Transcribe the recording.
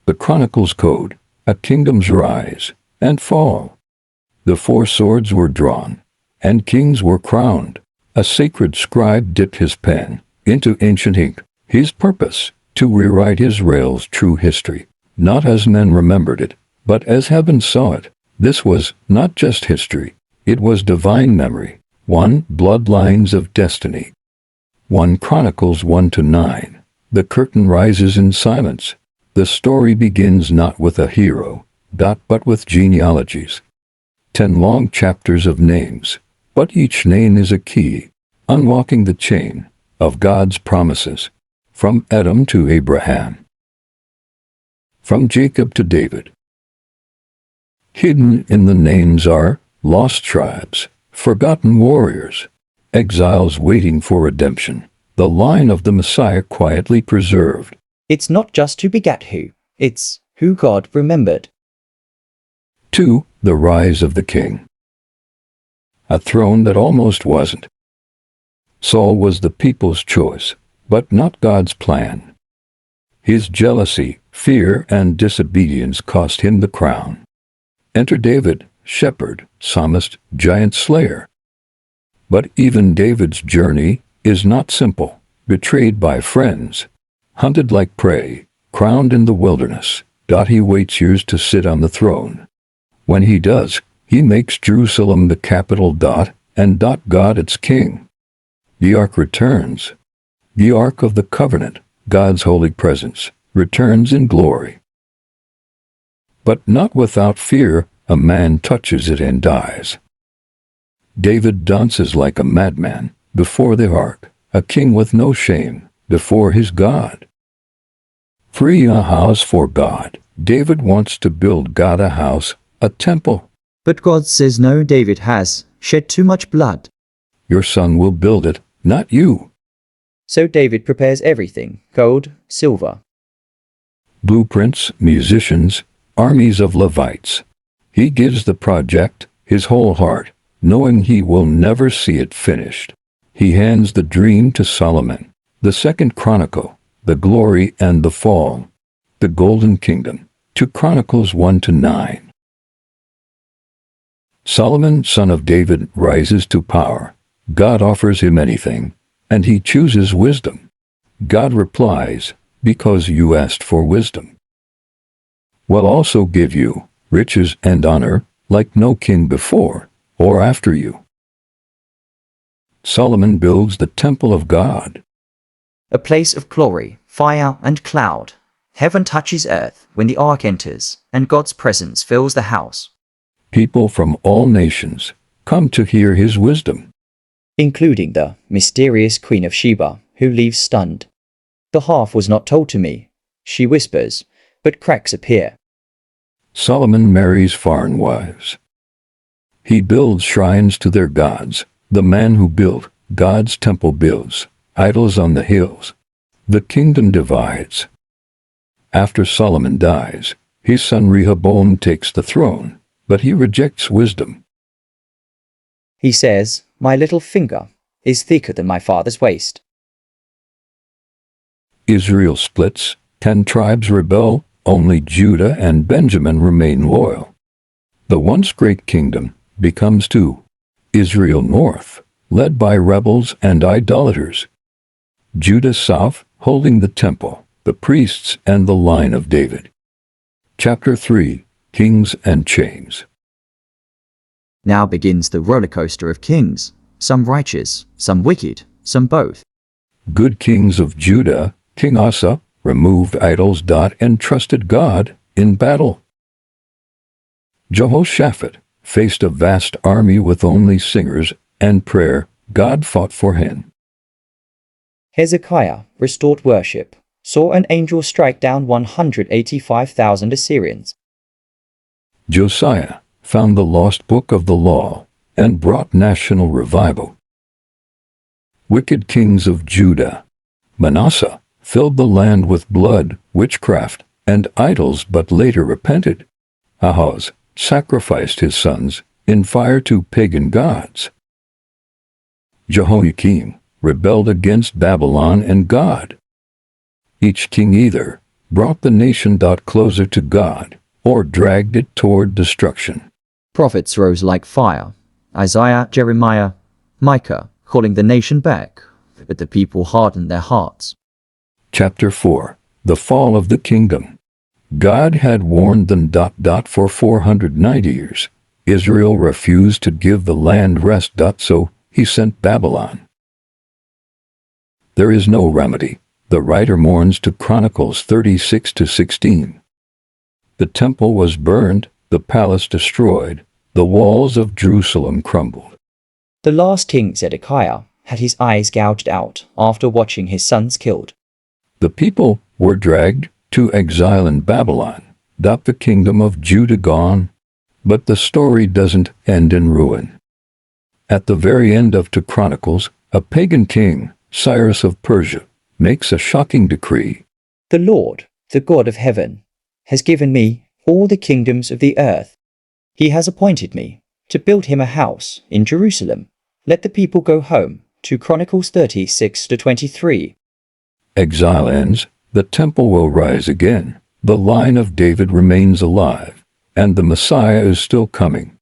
The Chronicles Code, a kingdom's rise and fall. The four swords were drawn, and kings were crowned. A sacred scribe dipped his pen into ancient ink. His purpose, to rewrite Israel's true history, not as men remembered it, but as heaven saw it. This was not just history, it was divine memory. 1 Bloodlines of Destiny. 1 Chronicles 1-9. The curtain rises in silence. The story begins not with a hero, but with genealogies. 10 long chapters of names, but each name is a key, unlocking the chain of God's promises, from Adam to Abraham, from Jacob to David. Hidden in the names are lost tribes, forgotten warriors, exiles waiting for redemption, the line of the Messiah quietly preserved. It's not just who begat who, it's who God remembered. 2. The rise of the king. A throne that almost wasn't. Saul was the people's choice, but not God's plan. His jealousy, fear, and disobedience cost him the crown. Enter David, shepherd, psalmist, giant slayer. But even David's journey is not simple. Betrayed by friends, hunted like prey, crowned in the wilderness, he waits years to sit on the throne. When he does, he makes Jerusalem the capital, and God its king. The ark returns. The ark of the covenant, God's holy presence, returns in glory. But not without fear. A man touches it and dies. David dances like a madman before the ark, a king with no shame before his God. Free a house for God. David wants to build God a house, a temple. But God says no, David has shed too much blood. Your son will build it, not you. So David prepares everything, gold, silver. Blueprints, musicians, armies of Levites. He gives the project his whole heart, knowing he will never see it finished. He hands the dream to Solomon, the second chronicle, the glory and the fall, the golden kingdom. 2 Chronicles 1-9. Solomon, son of David, rises to power. God offers him anything, and he chooses wisdom. God replies, because you asked for wisdom. Will also give you riches and honor, like no king before or after you. Solomon builds the temple of God. A place of glory, fire and cloud. Heaven touches earth when the ark enters, and God's presence fills the house. People from all nations come to hear his wisdom, including the mysterious Queen of Sheba, who leaves stunned. The half was not told to me, she whispers, but cracks appear. Solomon marries foreign wives. He builds shrines to their gods. The man who built God's temple builds idols on the hills. The kingdom divides. After Solomon dies, his son Rehoboam takes the throne, but he rejects wisdom. He says, my little finger is thicker than my father's waist. Israel splits, 10 tribes rebel. Only Judah and Benjamin remain loyal. The once great kingdom becomes 2. Israel north, led by rebels and idolaters. Judah south, holding the temple, the priests, and the line of David. Chapter 3, Kings and Chains. Now begins the roller coaster of kings, some righteous, some wicked, some both. Good kings of Judah, King Asa, removed idols, and trusted God in battle. Jehoshaphat faced a vast army with only singers and prayer. God fought for him. Hezekiah restored worship, saw an angel strike down 185,000 Assyrians. Josiah found the lost book of the law and brought national revival. Wicked kings of Judah. Manasseh filled the land with blood, witchcraft, and idols, but later repented. Ahaz sacrificed his sons in fire to pagan gods. Jehoiakim rebelled against Babylon and God. Each king either brought the nation closer to God, or dragged it toward destruction. Prophets rose like fire. Isaiah, Jeremiah, Micah, calling the nation back, but the people hardened their hearts. Chapter 4. The Fall of the Kingdom. God had warned them. For 490 years, Israel refused to give the land rest. So he sent Babylon. There is no remedy. The writer mourns to Chronicles 36-16. The temple was burned, the palace destroyed, the walls of Jerusalem crumbled. The last king, Zedekiah, had his eyes gouged out after watching his sons killed. The people were dragged to exile in Babylon. The kingdom of Judah gone. But the story doesn't end in ruin. At the very end of 2 Chronicles, a pagan king, Cyrus of Persia, makes a shocking decree. The Lord, the God of heaven, has given me all the kingdoms of the earth. He has appointed me to build him a house in Jerusalem. Let the people go home. 2 Chronicles 36-23. Exile ends, the temple will rise again, the line of David remains alive, and the Messiah is still coming.